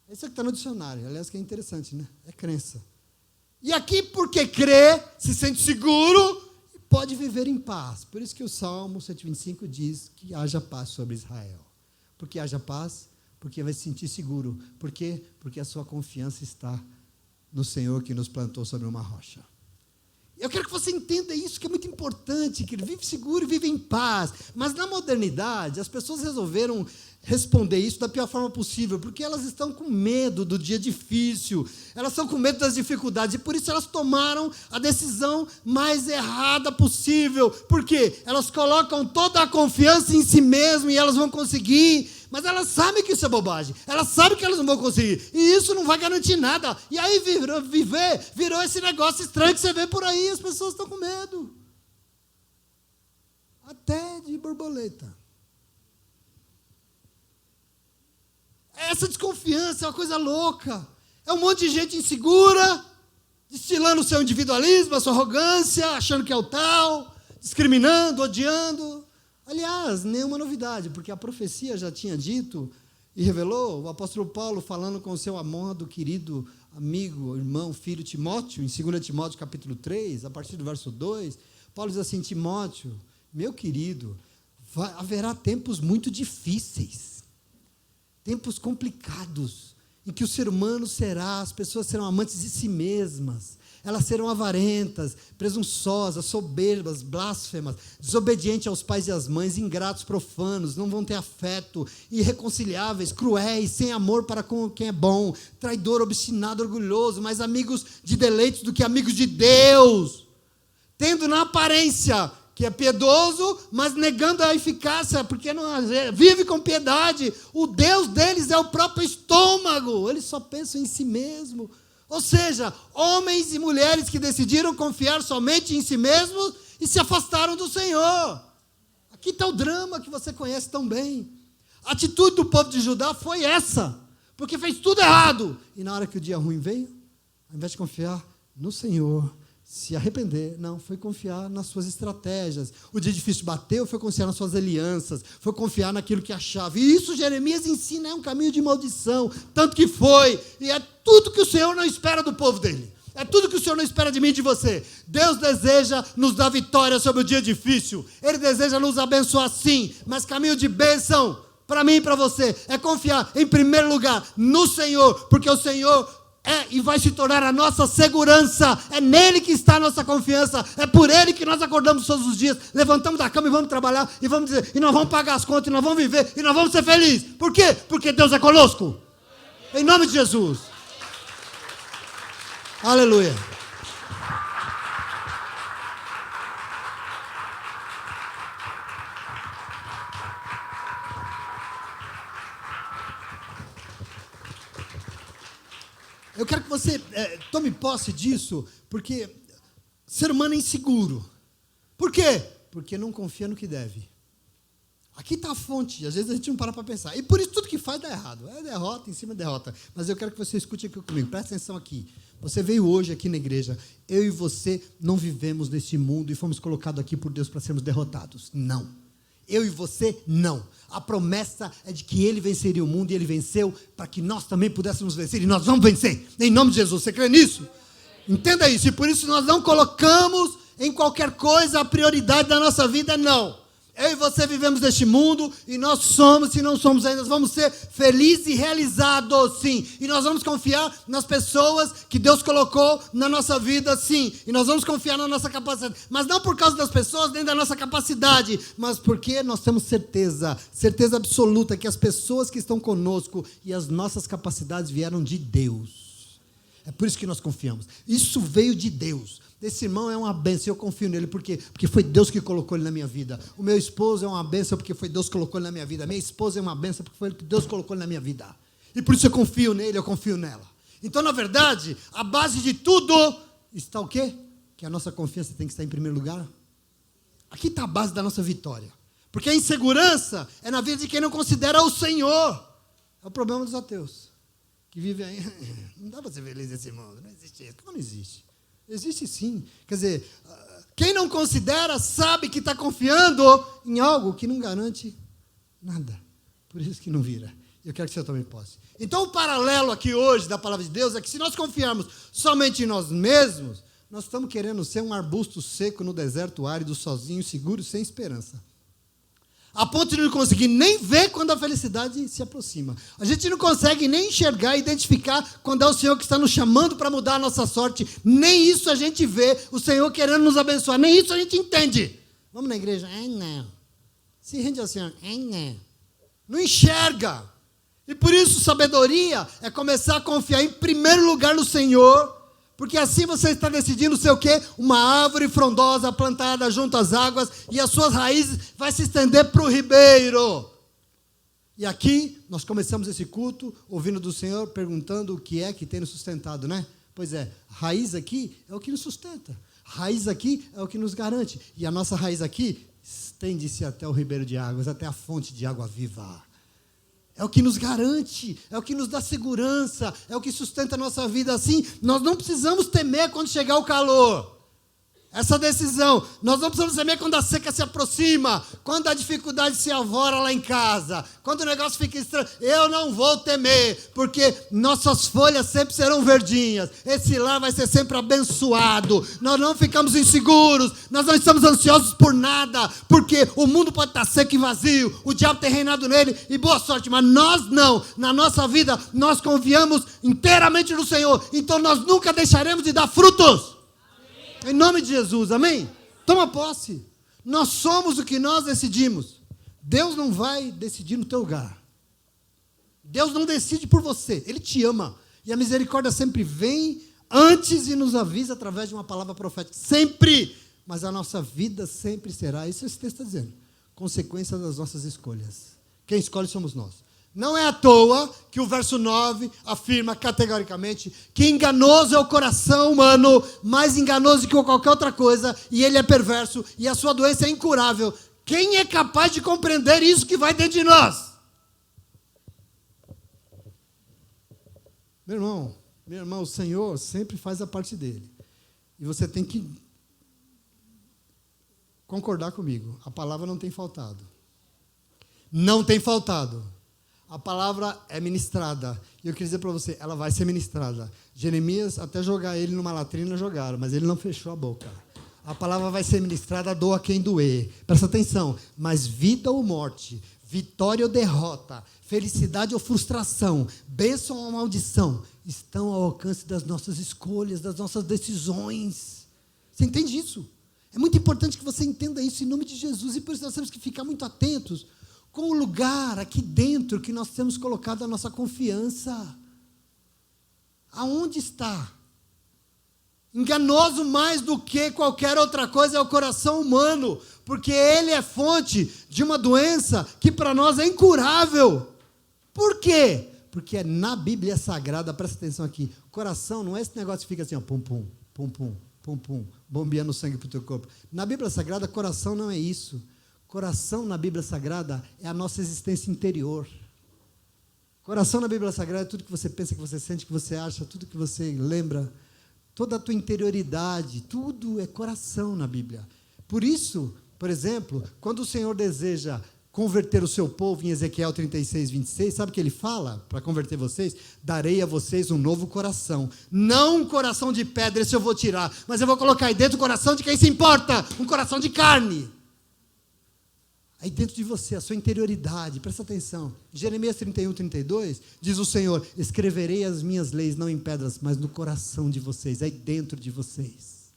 Esse é que está no dicionário, aliás, que é interessante, né? É crença. E aqui, porque crê, se sente seguro e pode viver em paz. Por isso que o Salmo 125 diz que haja paz sobre Israel. Por que haja paz? Porque vai se sentir seguro. Por quê? Porque a sua confiança está no Senhor que nos plantou sobre uma rocha. Eu quero que você entenda isso, que é muito importante, que ele vive seguro e vive em paz. Mas na modernidade, as pessoas resolveram responder isso da pior forma possível, porque elas estão com medo do dia difícil, elas estão com medo das dificuldades, e por isso elas tomaram a decisão mais errada possível. Por quê? Elas colocam toda a confiança em si mesmas e elas vão conseguir, mas elas sabem que isso é bobagem, elas sabem que elas não vão conseguir, e isso não vai garantir nada. E aí virou esse negócio estranho que você vê por aí, as pessoas estão com medo. Até de borboleta. Essa desconfiança é uma coisa louca. É um monte de gente insegura, destilando o seu individualismo, a sua arrogância, achando que é o tal, discriminando, odiando. Aliás, nenhuma novidade, porque a profecia já tinha dito e revelou, o apóstolo Paulo falando com o seu amado, querido amigo, irmão, filho Timóteo, em 2 Timóteo capítulo 3, a partir do verso 2, Paulo diz assim: Timóteo, meu querido, haverá tempos muito difíceis, tempos complicados, em que o ser humano as pessoas serão amantes de si mesmas, elas serão avarentas, presunçosas, soberbas, blasfemas, desobedientes aos pais e às mães, ingratos, profanos, não vão ter afeto, irreconciliáveis, cruéis, sem amor para com quem é bom, traidor, obstinado, orgulhoso, mais amigos de deleites do que amigos de Deus, tendo na aparência que é piedoso, mas negando a eficácia, porque não vive com piedade. O Deus deles é o próprio estômago, eles só pensam em si mesmo. Ou seja, homens e mulheres que decidiram confiar somente em si mesmos e se afastaram do Senhor. Aqui está o drama que você conhece tão bem. A atitude do povo de Judá foi essa, porque fez tudo errado. E na hora que o dia ruim veio, ao invés de confiar no Senhor, se arrepender, não, foi confiar nas suas estratégias. O dia difícil bateu, foi confiar nas suas alianças, foi confiar naquilo que achava. E isso Jeremias ensina, é um caminho de maldição, tanto que foi, e é tudo que o Senhor não espera do povo dele. É tudo que o Senhor não espera de mim e de você. Deus deseja nos dar vitória sobre o dia difícil. Ele deseja nos abençoar sim, mas caminho de bênção, para mim e para você, é confiar em primeiro lugar no Senhor, porque o Senhor e vai se tornar a nossa segurança, é nele que está a nossa confiança, é por ele que nós acordamos todos os dias, levantamos da cama e vamos trabalhar, e vamos dizer, e nós vamos pagar as contas, e nós vamos viver, e nós vamos ser felizes. Por quê? Porque Deus é conosco, em nome de Jesus. Aleluia. Eu quero que você tome posse disso, porque ser humano é inseguro. Por quê? Porque não confia no que deve. Aqui está a fonte, às vezes a gente não para pensar. E por isso tudo que faz dá errado. É derrota em cima de derrota. Mas eu quero que você escute aqui comigo, presta atenção aqui. Você veio hoje aqui na igreja, eu e você não vivemos neste mundo e fomos colocados aqui por Deus para sermos derrotados. Não. Eu e você, não. A promessa é de que Ele venceria o mundo e Ele venceu para que nós também pudéssemos vencer. E nós vamos vencer, em nome de Jesus. Você crê nisso? Entenda isso. E por isso nós não colocamos em qualquer coisa a prioridade da nossa vida, não. Eu e você vivemos neste mundo e nós somos, se não somos ainda, nós vamos ser felizes e realizados, sim. E nós vamos confiar nas pessoas que Deus colocou na nossa vida, sim. E nós vamos confiar na nossa capacidade. Mas não por causa das pessoas, nem da nossa capacidade, mas porque nós temos certeza absoluta que as pessoas que estão conosco e as nossas capacidades vieram de Deus. É por isso que nós confiamos. Isso veio de Deus. Esse irmão é uma bênção, eu confio nele. Por quê? Porque foi Deus que colocou ele na minha vida. O meu esposo é uma bênção porque foi Deus que colocou ele na minha vida. A minha esposa é uma bênção porque foi Deus que colocou ele na minha vida. E por isso eu confio nele, eu confio nela. Então, na verdade, a base de tudo está o quê? Que a nossa confiança tem que estar em primeiro lugar. Aqui está a base da nossa vitória. Porque a insegurança é na vida de quem não considera o Senhor. É o problema dos ateus. Que vivem aí. Não dá para ser feliz nesse mundo. Não existe isso. Como não existe? Existe sim. Quer dizer, quem não considera sabe que está confiando em algo que não garante nada. Por isso que não vira. Eu quero que você também possa. Então, o paralelo aqui hoje da palavra de Deus é que se nós confiarmos somente em nós mesmos, nós estamos querendo ser um arbusto seco no deserto árido, sozinho, seguro, sem esperança. A ponto de não conseguir nem ver quando a felicidade se aproxima. A gente não consegue nem enxergar, identificar quando é o Senhor que está nos chamando para mudar a nossa sorte. Nem isso a gente vê, o Senhor querendo nos abençoar. Nem isso a gente entende. Vamos na igreja? Não. Se rende ao Senhor? Não. Não enxerga. E por isso, sabedoria é começar a confiar em primeiro lugar no Senhor, porque assim você está decidindo ser o quê? Uma árvore frondosa plantada junto às águas e as suas raízes vai se estender para o ribeiro. E aqui nós começamos esse culto ouvindo do Senhor, perguntando o que é que tem nos sustentado, né? Pois é, raiz aqui é o que nos sustenta. Raiz aqui é o que nos garante. E a nossa raiz aqui estende-se até o ribeiro de águas, até a fonte de água viva. É o que nos garante, é o que nos dá segurança, é o que sustenta a nossa vida assim. Nós não precisamos temer quando chegar o calor. Essa decisão, nós não precisamos temer quando a seca se aproxima, quando a dificuldade se avora lá em casa, quando o negócio fica estranho. Eu não vou temer, porque nossas folhas sempre serão verdinhas. Esse lar vai ser sempre abençoado. Nós não ficamos inseguros, nós não estamos ansiosos por nada, porque o mundo pode estar seco e vazio, o diabo tem reinado nele, e boa sorte, mas nós não. Na nossa vida, nós confiamos inteiramente no Senhor, então nós nunca deixaremos de dar frutos. Em nome de Jesus, amém? Toma posse. Nós somos o que nós decidimos. Deus não vai decidir no teu lugar. Deus não decide por você. Ele te ama. E a misericórdia sempre vem antes e nos avisa através de uma palavra profética. Sempre. Mas a nossa vida sempre será, isso esse texto está dizendo, consequência das nossas escolhas. Quem escolhe somos nós. Não é à toa que o verso 9 afirma categoricamente que enganoso é o coração humano, mais enganoso que qualquer outra coisa, e ele é perverso, e a sua doença é incurável. Quem é capaz de compreender isso que vai dentro de nós? Meu irmão, o Senhor sempre faz a parte dele. E você tem que concordar comigo. A palavra não tem faltado. Não tem faltado. A palavra é ministrada. E eu queria dizer para você, ela vai ser ministrada. Jeremias, até jogar ele numa latrina, jogaram, mas ele não fechou a boca. A palavra vai ser ministrada, doa quem doer. Presta atenção. Mas vida ou morte, vitória ou derrota, felicidade ou frustração, bênção ou maldição, estão ao alcance das nossas escolhas, das nossas decisões. Você entende isso? É muito importante que você entenda isso em nome de Jesus. E por isso nós temos que ficar muito atentos com o lugar aqui dentro que nós temos colocado a nossa confiança. Aonde está? Enganoso mais do que qualquer outra coisa é o coração humano, porque ele é fonte de uma doença que para nós é incurável. Por quê? Porque na Bíblia Sagrada, presta atenção aqui, coração não é esse negócio que fica assim, ó, pum, pum, pum, pum, pum, pum, bombeando sangue para o teu corpo. Na Bíblia Sagrada, coração não é isso. Coração na Bíblia Sagrada é a nossa existência interior. Coração na Bíblia Sagrada é tudo que você pensa, que você sente, que você acha, tudo que você lembra, toda a tua interioridade, tudo é coração na Bíblia. Por isso, por exemplo, quando o Senhor deseja converter o seu povo em Ezequiel 36, 26, sabe o que ele fala para converter vocês? Darei a vocês um novo coração, não um coração de pedra, esse eu vou tirar, mas eu vou colocar aí dentro o coração de quem se importa, um coração de carne. Aí dentro de você, a sua interioridade, presta atenção. Jeremias 31, 32, diz o Senhor, escreverei as minhas leis, não em pedras, mas no coração de vocês, aí dentro de vocês.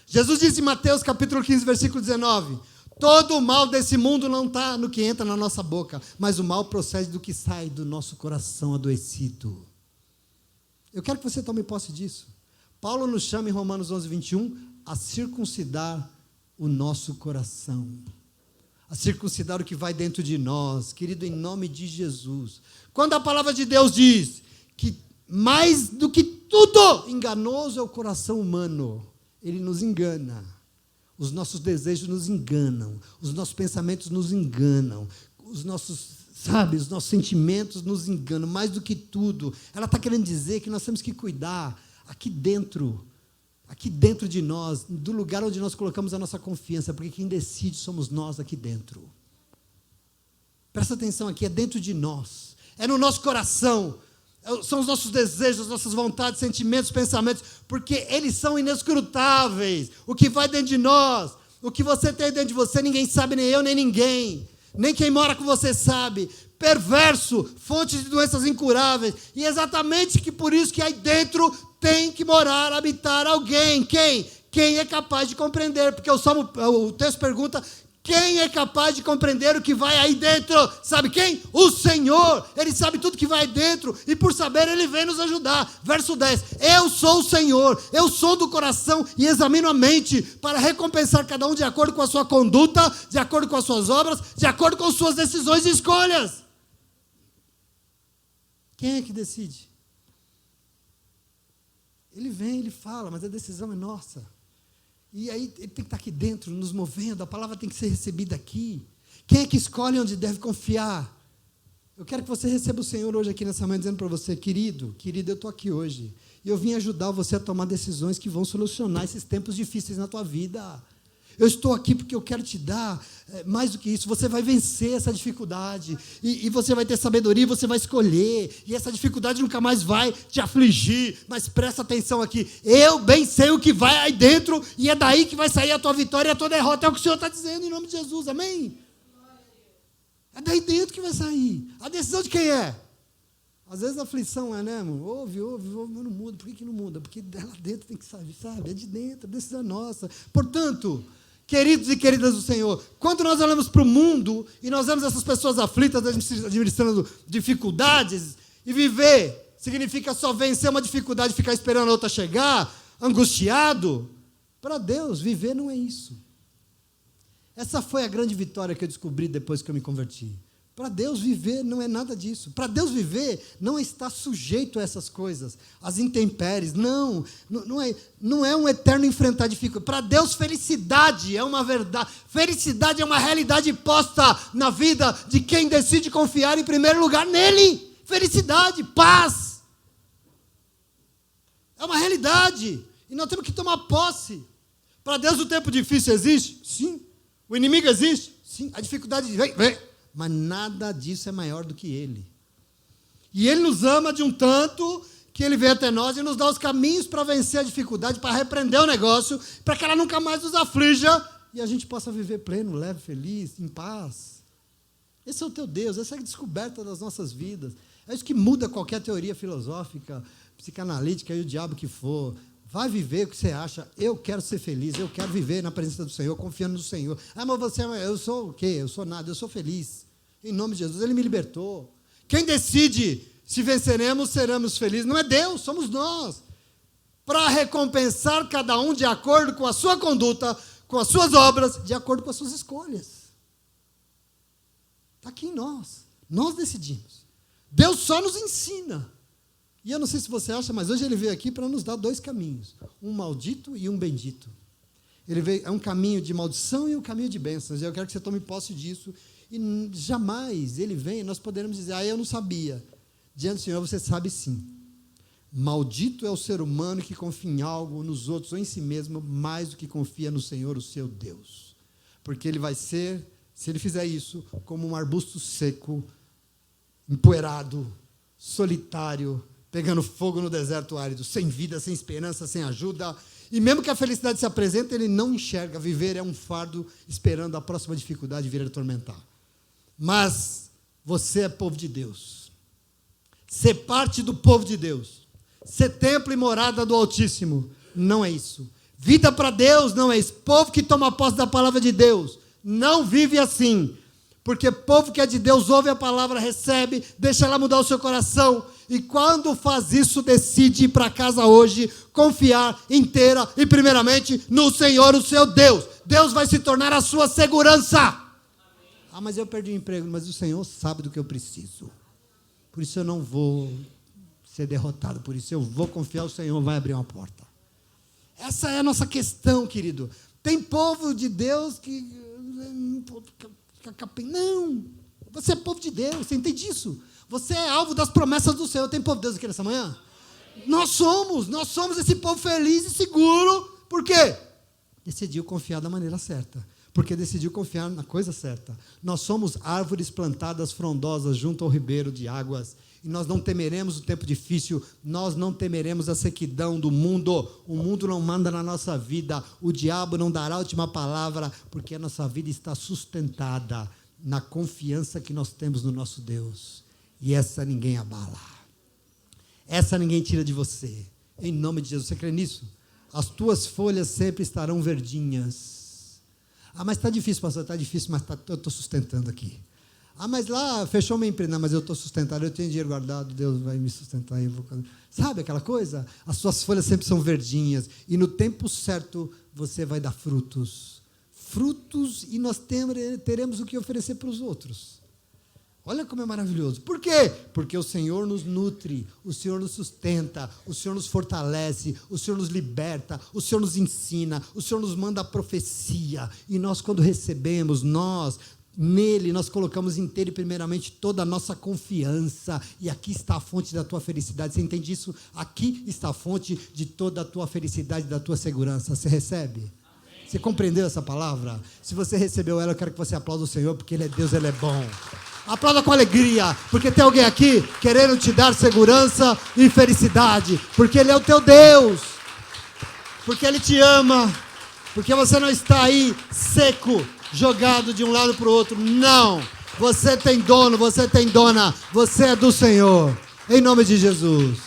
Jesus disse em Mateus capítulo 15, versículo 19, todo o mal desse mundo não está no que entra na nossa boca, mas o mal procede do que sai do nosso coração adoecido. Eu quero que você tome posse disso. Paulo nos chama em Romanos 11, 21, a circuncidar o nosso coração. A circuncidar o que vai dentro de nós, querido, em nome de Jesus. Quando a palavra de Deus diz que mais do que tudo, enganoso é o coração humano, ele nos engana. Os nossos desejos nos enganam, os nossos pensamentos nos enganam, os nossos sentimentos nos enganam, mais do que tudo. Ela está querendo dizer que nós temos que cuidar aqui dentro de nós, do lugar onde nós colocamos a nossa confiança, porque quem decide somos nós aqui dentro. Presta atenção aqui, é dentro de nós, é no nosso coração, são os nossos desejos, as nossas vontades, sentimentos, pensamentos, porque eles são inescrutáveis. O que vai dentro de nós, o que você tem dentro de você, ninguém sabe, nem eu, nem ninguém, nem quem mora com você sabe. Perverso, fonte de doenças incuráveis, e exatamente que por isso que aí dentro tem que morar, habitar alguém. Quem? Quem é capaz de compreender, porque o texto pergunta, quem é capaz de compreender o que vai aí dentro? Sabe quem? O Senhor. Ele sabe tudo que vai aí dentro, e por saber Ele vem nos ajudar. Verso 10, eu sou o Senhor, eu sou do coração e examino a mente, para recompensar cada um de acordo com a sua conduta, de acordo com as suas obras, de acordo com as suas decisões e escolhas. Quem é que decide? Ele vem, ele fala, mas a decisão é nossa. E aí ele tem que estar aqui dentro, nos movendo, a palavra tem que ser recebida aqui. Quem é que escolhe onde deve confiar? Eu quero que você receba o Senhor hoje aqui nessa manhã, dizendo para você, querido, eu estou aqui hoje, e eu vim ajudar você a tomar decisões que vão solucionar esses tempos difíceis na tua vida. Eu estou aqui porque eu quero te dar mais do que isso. Você vai vencer essa dificuldade, e você vai ter sabedoria, você vai escolher, e essa dificuldade nunca mais vai te afligir. Mas presta atenção aqui, eu bem sei o que vai aí dentro, e é daí que vai sair a tua vitória e a tua derrota. É o que o Senhor está dizendo em nome de Jesus, amém? É daí dentro que vai sair. A decisão de quem é? Às vezes a aflição é, né, irmão? Ouve, mas não muda. Por que não muda? Porque lá dentro tem que sair, sabe? É de dentro, a decisão é nossa. Portanto, queridos e queridas do Senhor, quando nós olhamos para o mundo e nós vemos essas pessoas aflitas, administrando dificuldades, e viver significa só vencer uma dificuldade, ficar esperando a outra chegar, angustiado. Para Deus, viver não é isso. Essa foi a grande vitória que eu descobri depois que eu me converti. Para Deus, viver não é nada disso. Para Deus, viver não é estar sujeito a essas coisas, às intempéries. Não é um eterno enfrentar dificuldade. Para Deus, felicidade é uma verdade. Felicidade é uma realidade posta na vida de quem decide confiar em primeiro lugar nele. Felicidade, paz. É uma realidade. E nós temos que tomar posse. Para Deus, o tempo difícil existe? Sim. O inimigo existe? Sim. A dificuldade vem. Mas nada disso é maior do que Ele. E Ele nos ama de um tanto que Ele vem até nós e nos dá os caminhos para vencer a dificuldade, para repreender o negócio, para que ela nunca mais nos aflija e a gente possa viver pleno, leve, feliz, em paz. Esse é o teu Deus, essa é a descoberta das nossas vidas. É isso que muda qualquer teoria filosófica, psicanalítica e o diabo que for. Vai viver o que você acha. Eu quero ser feliz, eu quero viver na presença do Senhor, confiando no Senhor. Ah, mas eu sou o quê? Eu sou nada, eu sou feliz. Em nome de Jesus, Ele me libertou. Quem decide se venceremos, seremos felizes? Não é Deus, somos nós. Para recompensar cada um de acordo com a sua conduta, com as suas obras, de acordo com as suas escolhas. Está aqui em nós. Nós decidimos. Deus só nos ensina. E eu não sei se você acha, mas hoje Ele veio aqui para nos dar dois caminhos. Um maldito e um bendito. Ele veio, é um caminho de maldição e um caminho de bênçãos. E eu quero que você tome posse disso. E jamais Ele vem, nós poderemos dizer, eu não sabia. Diante do Senhor, você sabe sim. Maldito é o ser humano que confia em algo, nos outros ou em si mesmo, mais do que confia no Senhor, o seu Deus. Porque ele vai ser, se ele fizer isso, como um arbusto seco, empoeirado, solitário, pegando fogo no deserto árido, sem vida, sem esperança, sem ajuda. E mesmo que a felicidade se apresente, ele não enxerga. Viver é um fardo esperando a próxima dificuldade vir atormentar. Mas você é povo de Deus. Ser parte do povo de Deus. Ser templo e morada do Altíssimo. Não é isso. Vida para Deus não é isso. Povo que toma posse da palavra de Deus não vive assim. Porque povo que é de Deus ouve a palavra, recebe, deixa ela mudar o seu coração E quando faz isso, decide ir para casa hoje, confiar inteira e primeiramente no Senhor, o seu Deus. Deus vai se tornar a sua segurança. Ah, mas eu perdi o emprego. Mas o Senhor sabe do que eu preciso. Por isso eu não vou ser derrotado. Por isso eu vou confiar, o Senhor vai abrir uma porta. Essa é a nossa questão, querido. Tem povo de Deus que... Não, você é povo de Deus, você entende isso? Você é alvo das promessas do Senhor. Tem povo de Deus aqui nessa manhã? Nós somos esse povo feliz e seguro. Por quê? Decidiu confiar da maneira certa. Porque decidiu confiar na coisa certa. Nós somos árvores plantadas frondosas junto ao ribeiro de águas. E nós não temeremos o tempo difícil, nós não temeremos a sequidão do mundo. O mundo não manda na nossa vida, o diabo não dará a última palavra, porque a nossa vida está sustentada na confiança que nós temos no nosso Deus. E essa ninguém abala. Essa ninguém tira de você. Em nome de Jesus, você crê nisso? As tuas folhas sempre estarão verdinhas. Ah, mas está difícil, pastor, está difícil, mas eu estou sustentando aqui. Ah, mas lá fechou minha empresa. Não, mas eu estou sustentado, eu tenho dinheiro guardado, Deus vai me sustentar. Sabe aquela coisa? As suas folhas sempre são verdinhas. E no tempo certo, você vai dar frutos. Frutos, e nós teremos o que oferecer para os outros. Olha como é maravilhoso. Por quê? Porque o Senhor nos nutre, o Senhor nos sustenta, o Senhor nos fortalece, o Senhor nos liberta, o Senhor nos ensina, o Senhor nos manda a profecia. E nós, quando recebemos, nele nós colocamos inteiro e primeiramente toda a nossa confiança, e aqui está a fonte da tua felicidade. Você entende isso? Aqui está a fonte de toda a tua felicidade, da tua segurança. Você recebe? Amém. Você compreendeu essa palavra? Se você recebeu ela, eu quero que você aplaude o Senhor, porque Ele é Deus, Ele é bom. Aplauda com alegria, porque tem alguém aqui querendo te dar segurança e felicidade, porque Ele é o teu Deus, porque Ele te ama, porque você não está aí seco, jogado de um lado para o outro. Não, você tem dono, você tem dona, você é do Senhor, em nome de Jesus.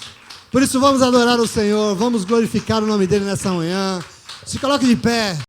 Por isso vamos adorar o Senhor, vamos glorificar o nome dEle nessa manhã. Se coloque de pé.